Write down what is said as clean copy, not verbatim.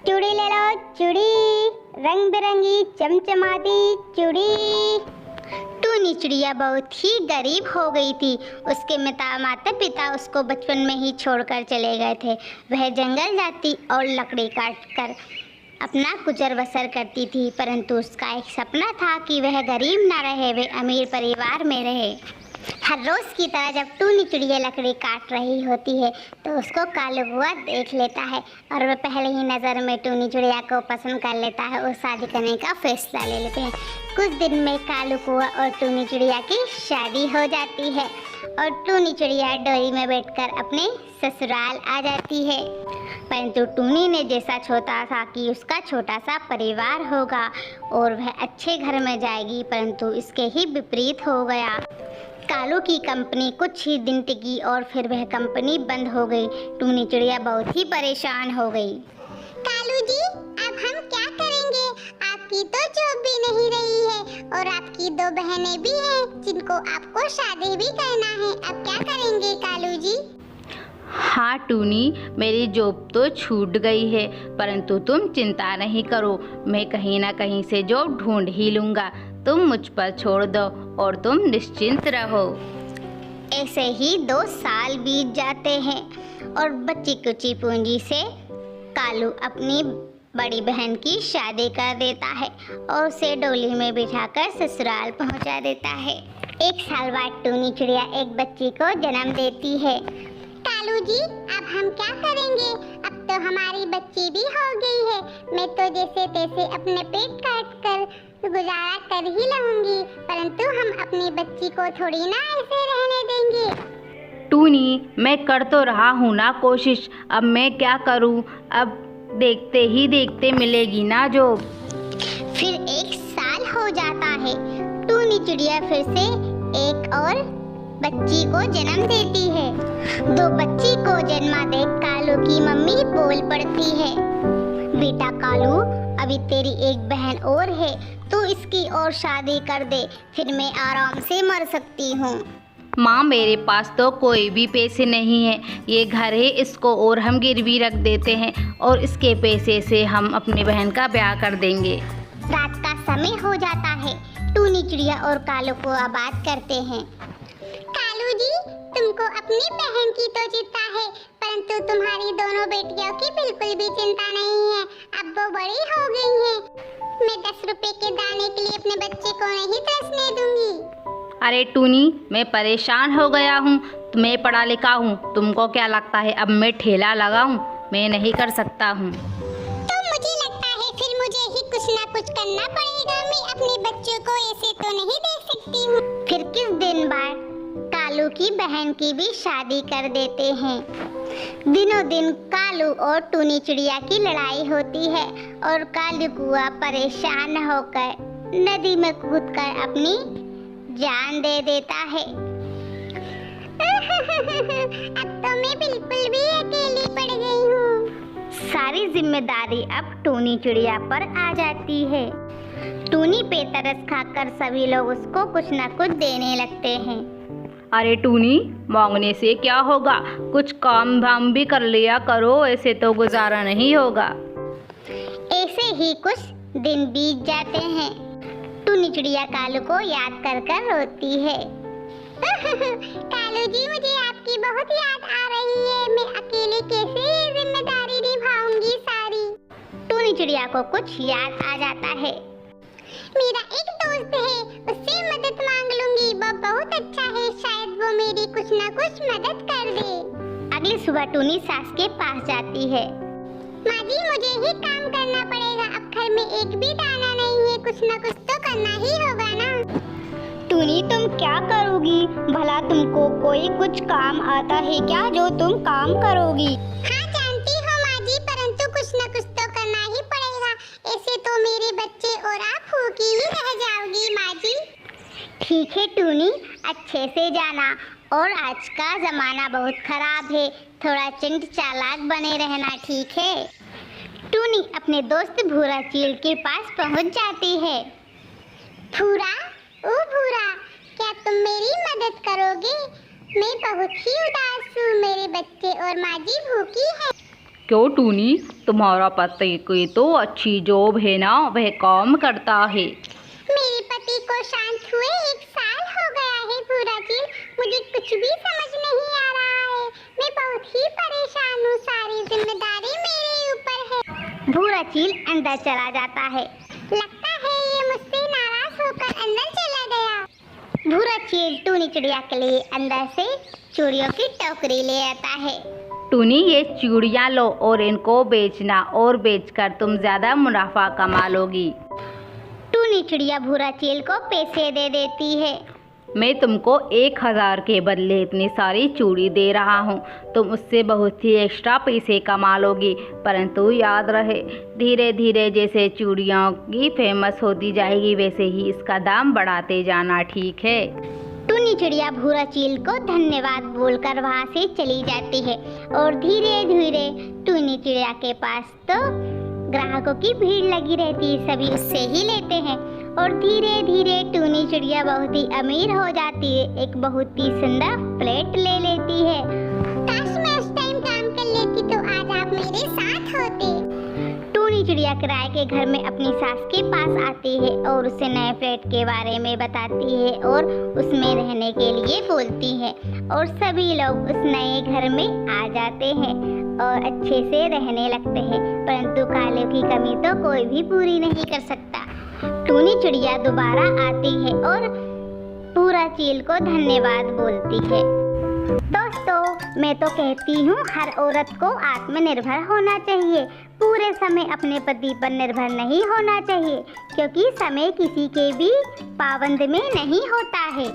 चूड़ी ले लो चूड़ी, रंग बिरंगी चमचमाती चूड़ी। टूनी चिड़िया बहुत ही गरीब हो गई थी। उसके माता पिता उसको बचपन में ही छोड़कर चले गए थे। वह जंगल जाती और लकड़ी काट कर अपना गुजर बसर करती थी, परंतु उसका एक सपना था कि वह गरीब ना रहे, वह अमीर परिवार में रहे। हर रोज़ की तरह जब टूनी चिड़िया लकड़ी काट रही होती है तो उसको कालू कौआ देख लेता है और वह पहले ही नज़र में टूनी चिड़िया को पसंद कर लेता है और शादी करने का फैसला ले लेते हैं। कुछ दिन में कालू कौआ और टूनी चिड़िया की शादी हो जाती है और टूनी चिड़िया डोरी में बैठकर अपने ससुराल आ जाती है। परंतु टूनी ने जैसा सोचा था कि उसका छोटा सा परिवार होगा और वह अच्छे घर में जाएगी, परंतु इसके ही विपरीत हो गया। कालू की कंपनी कुछ ही दिन टिकी और फिर वह कंपनी बंद हो गई। टूनी चिड़िया बहुत ही परेशान हो गई। कालू जी, अब हम क्या करेंगे? आपकी तो जॉब भी नहीं रही है और आपकी 2 बहनें भी हैं जिनको आपको शादी भी करना है। अब क्या करेंगे कालू जी? हाँ टूनी, मेरी जॉब तो छूट गई है, परंतु तुम चिंता नहीं करो, मैं कहीं ना कहीं से जॉब ढूंढ ही लूँगा। तुम मुझ पर छोड़ दो और तुम निश्चिंत रहो। ऐसे ही 2 साल बीत जाते हैं और बच्ची कुची पूंजी से कालू अपनी बड़ी बहन की शादी कर देता है और उसे डोली में बिठाकर ससुराल पहुंचा देता है। 1 साल बाद टूनी चिड़िया एक बच्ची को जन्म देती है। कालू जी, अब हम क्या करेंगे? अब तो हमारी बच्ची भी हो गई है। मैं तो जैसे तैसे अपने पेट काट कर गुजारा कर ही लूंगी, परंतु हम अपनी बच्ची को थोड़ी ना ऐसे रहने देंगे। टूनी, मैं कर तो रहा हूँ ना कोशिश, अब मैं क्या करूँ? अब देखते ही देखते मिलेगी ना जॉब। फिर 1 साल हो जाता है। टूनी चिड़िया फिर से एक और बच्ची को जन्म देती है। 2 बच्ची को जन्मा देख कालू की मम्मी बोल पड़ती है, बेटा कालू, अभी तेरी एक बहन और है, तू इसकी और शादी कर दे, फिर मैं आराम से मर सकती हूँ। माँ, मेरे पास तो कोई भी पैसे नहीं है, ये घर है, इसको और हम गिरवी रख देते हैं और इसके पैसे से हम अपनी बहन का ब्याह कर देंगे। रात का समय हो जाता है। टूनी चिड़िया और कालू को बात करते हैं। कालू जी, तुमको अपनी बहन की तो चिंता है, परंतु तुम्हारी दोनों बेटियों की बिल्कुल भी चिंता नहीं है। अब वो बड़ी हो गई हैं। मैं 10 रुपए के दाने के लिए अपने बच्चे को नहीं तरसने दूंगी। अरे टूनी, मैं परेशान हो गया हूँ, मैं पढ़ा लिखा हूँ, तुमको क्या लगता है अब मैं ठेला लगाऊँ? मैं नहीं कर सकता हूँ। तो मुझे लगता है फिर मुझे ही कुछ ना कुछ करना पड़ेगा। मैं अपने बच्चों को ऐसे तो नहीं देख सकती हूँ। फिर किस दिन बाद कालू की बहन की भी शादी कर देते हैं। दिनों दिन कालू और टूनी चिड़िया की लड़ाई होती है और कालू कौआ परेशान होकर नदी में कूदकर अपनी जान दे देता है। अब तो मैं बिल्कुल भी अकेली पड़ गई हूँ। सारी जिम्मेदारी अब टूनी चिड़िया पर आ जाती है। टूनी पे तरस खाकर सभी लोग उसको कुछ न कुछ देने लगते हैं। अरे टूनी, मांगने से क्या होगा, कुछ काम धाम भी कर लिया करो, ऐसे तो गुजारा नहीं होगा। ऐसे ही कुछ दिन बीत जाते हैं। टूनी चिड़िया कालू को याद कर कर रोती है। कालू जी, मुझे आपकी बहुत याद आ रही है, मैं अकेले कैसे ये जिम्मेदारी निभाऊंगी सारी। टूनी चिड़िया को कुछ याद आ जाता है। मेरा एक दोस्त है, उससे मदद मांग लूंगी, वो बहुत अच्छा है, शायद वो मेरी कुछ ना कुछ मदद कर दे। अगली सुबह टूनी सास के पास जाती है। माँ जी, मुझे ही काम करना पड़ेगा, अब घर में एक भी दाना नहीं है, कुछ ना कुछ तो करना ही होगा ना। टूनी, तुम क्या करोगी? भला तुमको कोई कुछ काम आता है क्या जो तुम काम करोगी? हाँ जानती हूँ माँ जी, परंतु कुछ ना कुछ तो करना ही पड़ेगा, ऐसे तो मेरे बच्चे और आप भूखी ही रह जाओगी माँ जी। ठीक है टूनी, अच्छे से जाना, और आज का जमाना बहुत खराब है, थोड़ा चंट चालाक बने रहना, ठीक है। टूनी अपने दोस्त भूरा चील के पास पहुंच जाती है। भूरा, ओ भूरा, क्या तुम मेरी मदद करोगे? मैं बहुत ही उदास हूँ, मेरे बच्चे और माँ जी भूखी है। क्यों टूनी, तुम्हारा पति की तो अच्छी जॉब है ना, वह काम करता है। मेरे पति को शांत हुए 1 साल हो गया है भूरा चील, मुझे कुछ भी समझ नहीं आ रहा है। मैं बहुत ही परेशान हूँ, सारी जिम्मेदारी मेरे ऊपर है। भूरा चील अंदर चला जाता है। लगता है ये मुझसे नाराज होकर अंदर चला गया। भूरा चील टूनी चिड़िया के लिए अंदर से चूड़ियों की टोकरी ले आता है। टूनी, ये चूड़ियाँ लो और इनको बेचना, और बेचकर तुम ज़्यादा मुनाफा कमा लोगी। टूनी चिड़िया भूरा चील को पैसे दे देती है। मैं तुमको 1000 के बदले इतनी सारी चूड़ी दे रहा हूँ, तुम उससे बहुत ही एक्स्ट्रा पैसे कमा लोगी। परंतु याद रहे, धीरे धीरे जैसे चूड़ियों की फेमस होती जाएगी वैसे ही इसका दाम बढ़ाते जाना, ठीक है। टूनी चिड़िया भूरा चील को धन्यवाद बोलकर वहाँ से चली जाती है और धीरे धीरे टूनी चिड़िया के पास तो ग्राहकों की भीड़ लगी रहती है, सभी उससे ही लेते हैं और धीरे धीरे टूनी चिड़िया बहुत ही अमीर हो जाती है, एक बहुत ही सुंदर फ्लैट ले लेती है। काश मैं उस टाइम काम कर लेती तो आज आप मेरे साथ होते। टूनी चिड़िया किराए के घर में अपनी सास के पास आती है और उसे नए फ्लैट के बारे में बताती है और उसमें रहने के लिए बोलती है और सभी लोग उस नए घर में आ जाते हैं और अच्छे से रहने लगते हैं, परंतु खाने की कमी तो कोई भी पूरी नहीं कर सकता। टूनी चिड़िया दोबारा आती है और भूरा चील को धन्यवाद बोलती है। दोस्तों, मैं तो कहती हूँ हर औरत को आत्मनिर्भर होना चाहिए, पूरे समय अपने पति पर निर्भर नहीं होना चाहिए, क्योंकि समय किसी के भी पाबंद में नहीं होता है।